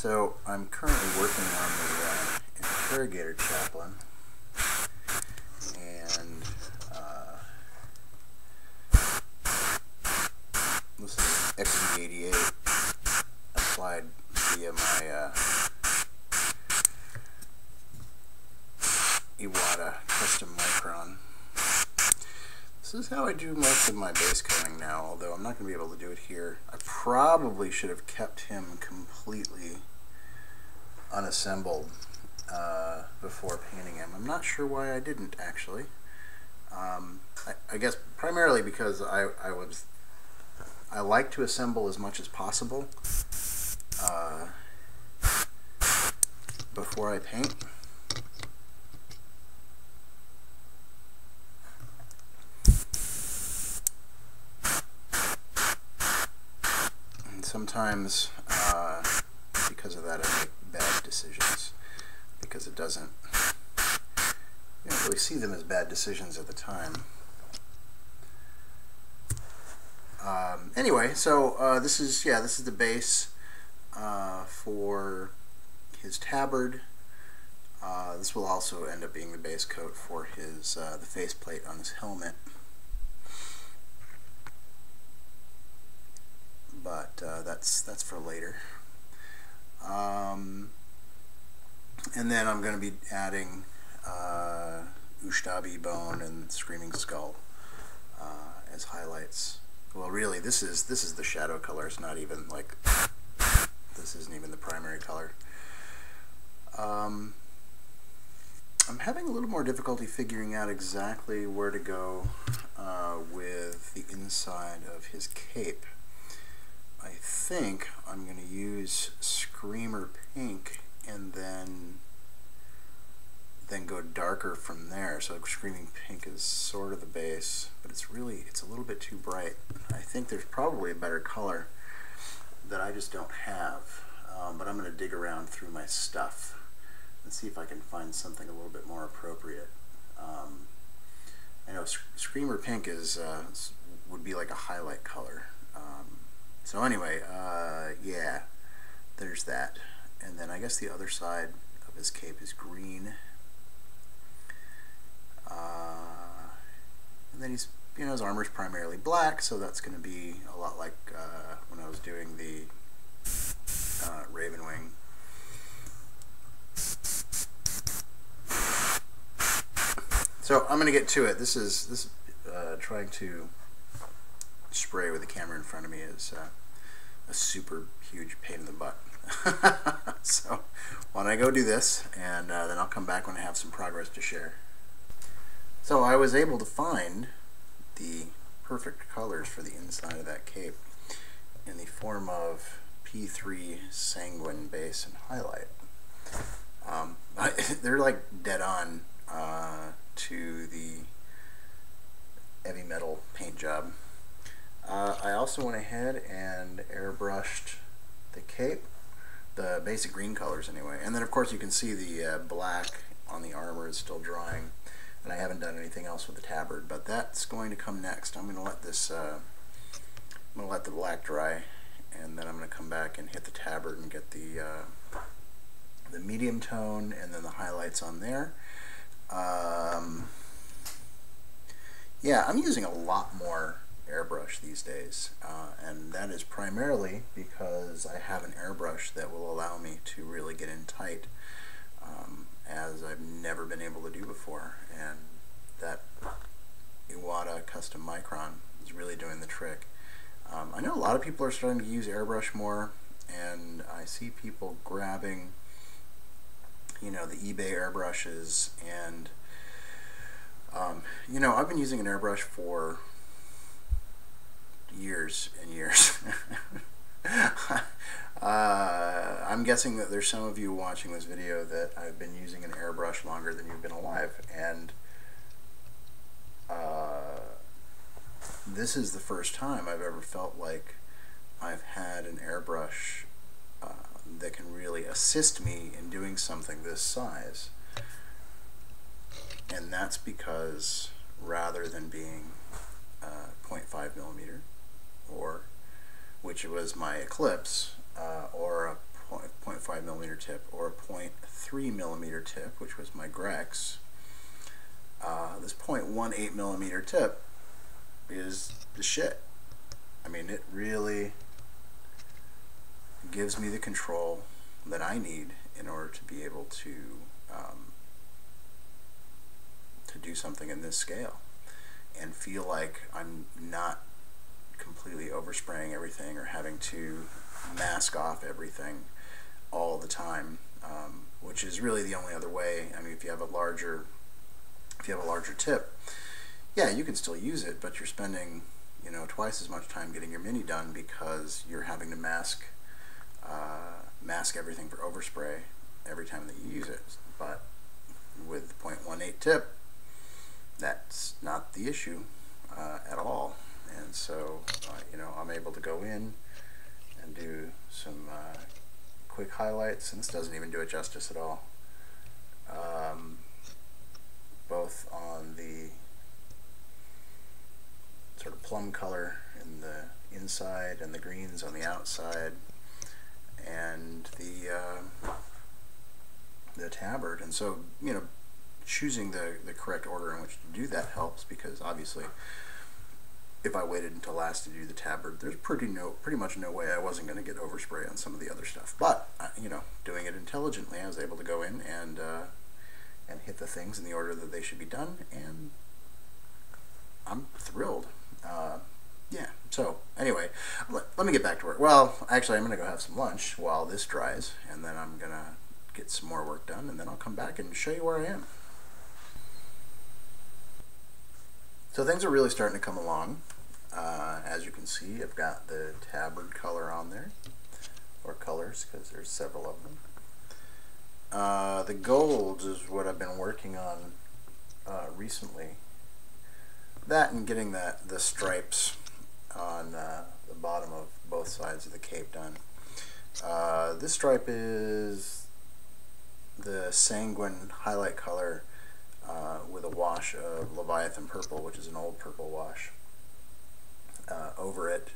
So I'm currently working on the Interrogator-Chaplain, and this is Ep7 applied via my Iwata custom micron. This is how I do most of my base coating now, although I'm not going to be able to do it here. I probably should have kept him completely unassembled before painting him. I'm not sure why I didn't, actually. I guess primarily because I like to assemble as much as possible before I paint. Sometimes, because of that, I make bad decisions, because it doesn't, you don't really see them as bad decisions at the time. Anyway, so this is the base for his tabard. This will also end up being the base coat for his the faceplate on his helmet. But that's for later. And then I'm going to be adding Ustabi bone and Screaming Skull as highlights. Well, really, this is the shadow color. It's not even like, this isn't even the primary color. I'm having a little more difficulty figuring out exactly where to go with the inside of his cape. I think I'm going to use Screamer Pink and then go darker from there. So Screaming Pink is sort of the base, but it's a little bit too bright. I think there's probably a better color that I just don't have, but I'm going to dig around through my stuff and see if I can find something a little bit more appropriate. I know Screamer Pink would be like a highlight color. So anyway, yeah, there's that. And then I guess the other side of his cape is green. And then he's, his armor's primarily black, so that's going to be a lot like when I was doing the Ravenwing. So I'm going to get to it. This is trying to spray with the camera in front of me is a super huge pain in the butt. So why don't I go do this, and then I'll come back when I have some progress to share. So I was able to find the perfect colors for the inside of that cape in the form of P3 Sanguine base and highlight. They're like dead on to the heavy metal paint job. I also went ahead and airbrushed the cape, the basic green colors anyway, and then of course you can see the black on the armor is still drying, and I haven't done anything else with the tabard, but that's going to come next. I'm going to let this, I'm going to let the black dry, and then I'm going to come back and hit the tabard and get the medium tone and then the highlights on there. Yeah, I'm using a lot more airbrush these days, and that is primarily because I have an airbrush that will allow me to really get in tight, as I've never been able to do before, and that Iwata custom micron is really doing the trick. I know a lot of people are starting to use airbrush more, and I see people grabbing the eBay airbrushes, and I've been using an airbrush for years and years. I'm guessing that there's some of you watching this video that I've been using an airbrush longer than you've been alive, and this is the first time I've ever felt like I've had an airbrush that can really assist me in doing something this size. And that's because rather than being 0.5 millimeter, or which was my Eclipse, or a 0.5 0.5mm tip or a 0.3mm tip, which was my Grex, this 0.18mm tip is the shit. I mean, it really gives me the control that I need in order to be able to do something in this scale and feel like I'm not completely overspraying everything or having to mask off everything all the time, which is really the only other way. I mean, if you have a larger tip, yeah, you can still use it, but you're spending, you know, twice as much time getting your mini done because you're having to mask everything for overspray every time that you use it. But with the 0.18 tip, that's not the issue at all. And so, you know, I'm able to go in and do some quick highlights, and this doesn't even do it justice at all. Both on the sort of plum color in the inside and the greens on the outside, and the tabard. And so, you know, choosing the correct order in which to do that helps, because obviously if I waited until last to do the tabard, there's pretty much no way I wasn't going to get overspray on some of the other stuff. But you know, doing it intelligently, I was able to go in and hit the things in the order that they should be done, and I'm thrilled. Yeah, so anyway, let me get back to work. Well, actually, I'm going to go have some lunch while this dries, and then I'm going to get some more work done, and then I'll come back and show you where I am. So things are really starting to come along. As you can see, I've got the tabard color on there, or colors, because there's several of them. The golds is what I've been working on recently. That and getting the stripes on the bottom of both sides of the cape done. This stripe is the sanguine highlight color with a wash of Leviathan purple, which is an old purple wash, over it.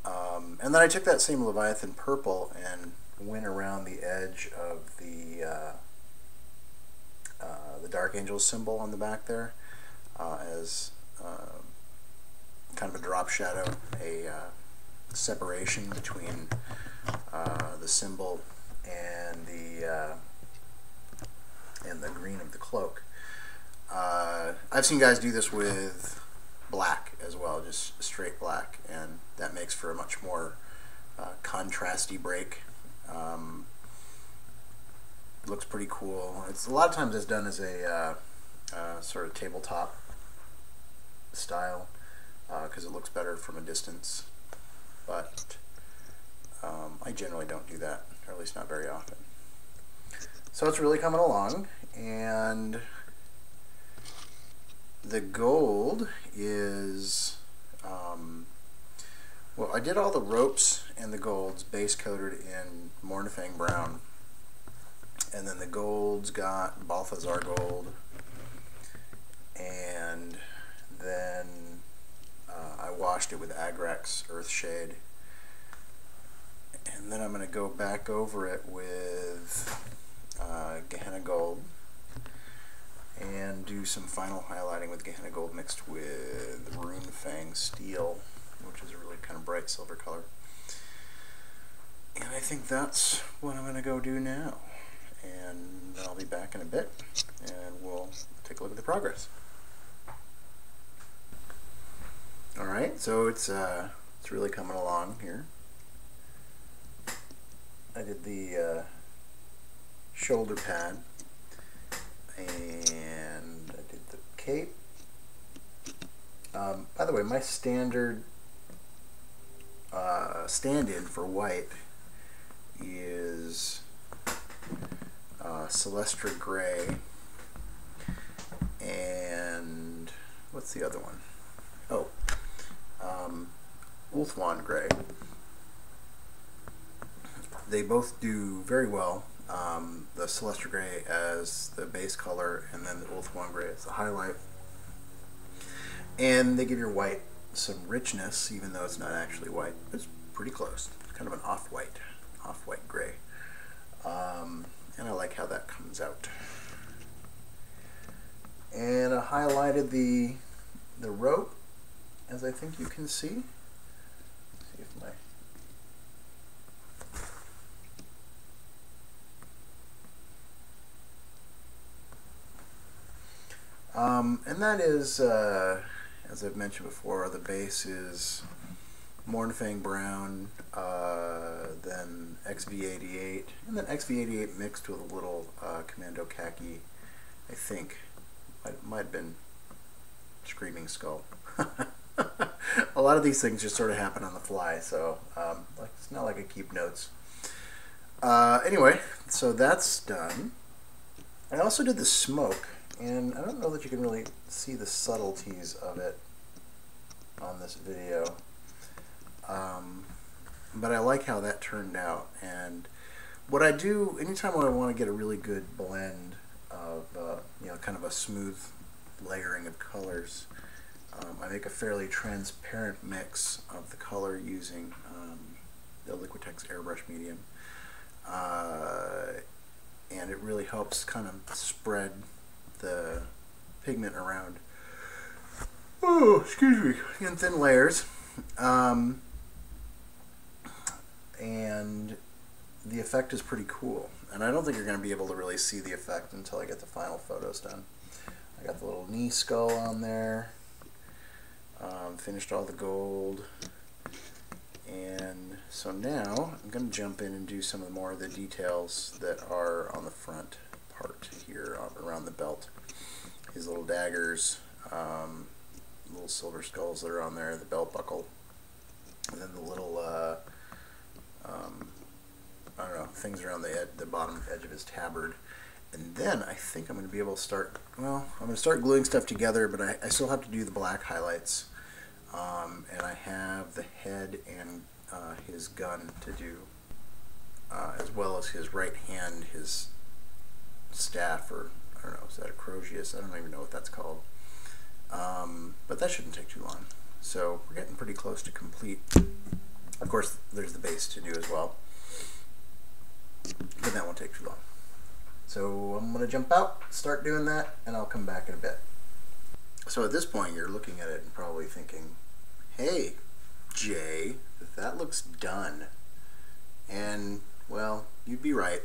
And then I took that same Leviathan purple and went around the edge of the Dark Angel symbol on the back there as kind of a drop shadow, a separation between the symbol and the green of the cloak. I've seen guys do this with black as well, just straight black, and that makes for a much more contrasty break. Looks pretty cool. It's a lot of times it's done as a sort of tabletop style because it looks better from a distance, but I generally don't do that, or at least not very often. So it's really coming along, and the gold is, well, I did all the ropes and the golds base coated in Mornifang brown, and then the golds got Balthazar gold, and then I washed it with Agrax Earthshade, and then I'm going to go back over it with Gehenna Gold and do some final highlighting with Gehenna Gold mixed with Runefang Steel, which is a really kind of bright silver color. And I think that's what I'm going to go do now. And then I'll be back in a bit, and we'll take a look at the progress. Alright, so it's really coming along here. I did the shoulder pad, and I did the cape. By the way, my standard stand-in for white is Celestra Gray, and what's the other one? Oh, Ulthuan Gray. They both do very well. The Celestra Gray as the base color, and then the Ulthuan Gray as the highlight. And they give your white some richness, even though it's not actually white. It's pretty close. It's kind of an off-white gray. like how that comes out. And I highlighted the rope, as I think you can see. Let's see if my and that is, as I've mentioned before, the base is Mornfang Brown, then XV88, and then XV88 mixed with a little Commando Khaki, I think. It might have been Screaming Skull. A lot of these things just sort of happen on the fly, so it's not like I keep notes. Anyway, so that's done. I also did the smoke, and I don't know that you can really see the subtleties of it on this video, but I like how that turned out. And what I do anytime I want to get a really good blend of you know, kind of a smooth layering of colors, I make a fairly transparent mix of the color using the Liquitex airbrush medium, and it really helps kind of spread the pigment around, oh, excuse me, in thin layers, and the effect is pretty cool. And I don't think you're going to be able to really see the effect until I get the final photos done. I got the little knee skull on there, finished all the gold, and so now I'm going to jump in and do some of the more of the details that are on the front part here around the belt. These little daggers, little silver skulls that are on there, the belt buckle, and then the little I don't know, things around the bottom edge of his tabard. And then I think I'm going to be able to start, well, I'm going to start gluing stuff together, but I still have to do the black highlights. And I have the head and his gun to do, as well as his right hand, his staff, or I don't know, is that a Crozius? I don't even know what that's called. But that shouldn't take too long. So we're getting pretty close to complete. Of course, there's the base to do as well, but that won't take too long. So I'm going to jump out, start doing that, and I'll come back in a bit. So at this point, you're looking at it and probably thinking, hey, Jay, that looks done. And, well, you'd be right.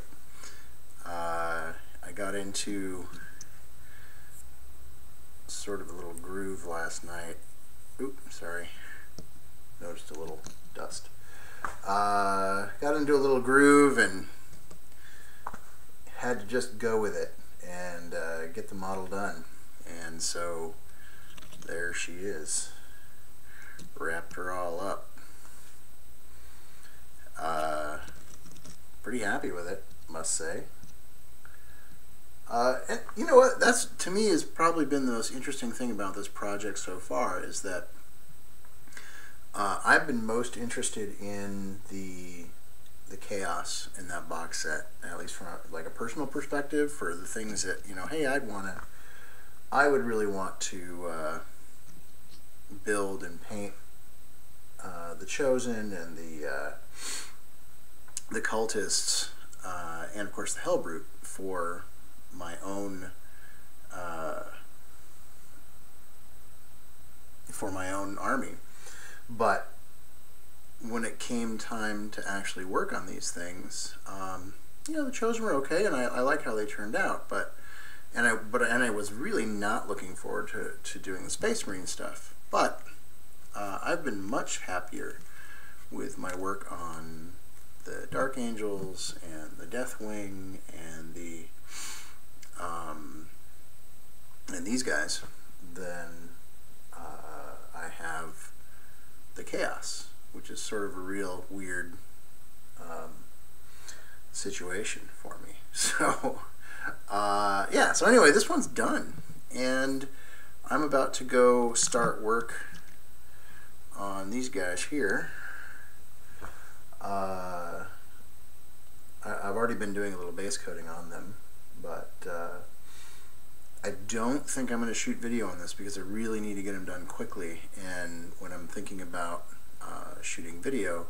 I got into sort of a little groove last night. Oops, sorry. Noticed a little dust. Got into a little groove and had to just go with it and get the model done. And so there she is. Wrapped her all up. Pretty happy with it, must say. And you know what? That's, to me, has probably been the most interesting thing about this project so far, is that I've been most interested in the chaos in that box set, at least from a personal perspective, for the things that, you know, hey, I would really want to build and paint the Chosen and the cultists, and of course the Hellbrute for my own army. But when it came time to actually work on these things, you know, the Chosen were okay, and I like how they turned out. But I was really not looking forward to doing the Space Marine stuff. But I've been much happier with my work on the Dark Angels and the Deathwing and the and these guys than I have the Chaos, which is sort of a real weird situation for me. So yeah, so anyway, this one's done, and I'm about to go start work on these guys here. I've already been doing a little base coating on them, but I don't think I'm going to shoot video on this because I really need to get them done quickly. And when I'm thinking about shooting video,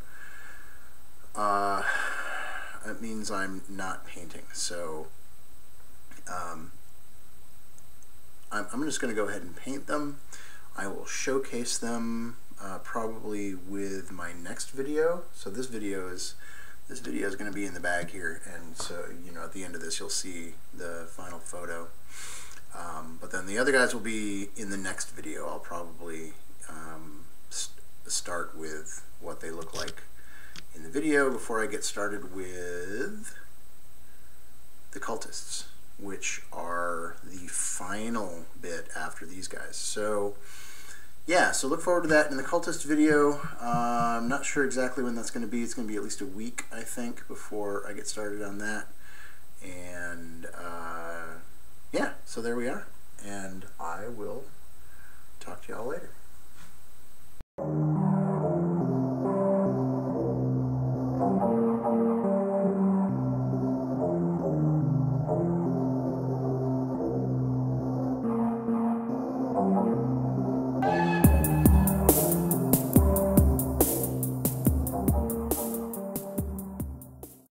it means I'm not painting. So I'm just going to go ahead and paint them. I will showcase them probably with my next video. So this video is going to be in the bag here, and so at the end of this you'll see the final photo. But then the other guys will be in the next video. I'll probably start with what they look like in the video before I get started with the cultists, which are the final bit after these guys. So yeah, so look forward to that in the cultist video. I'm not sure exactly when that's going to be. It's going to be at least a week, I think, before I get started on that. And yeah, so there we are. And I will talk to y'all later.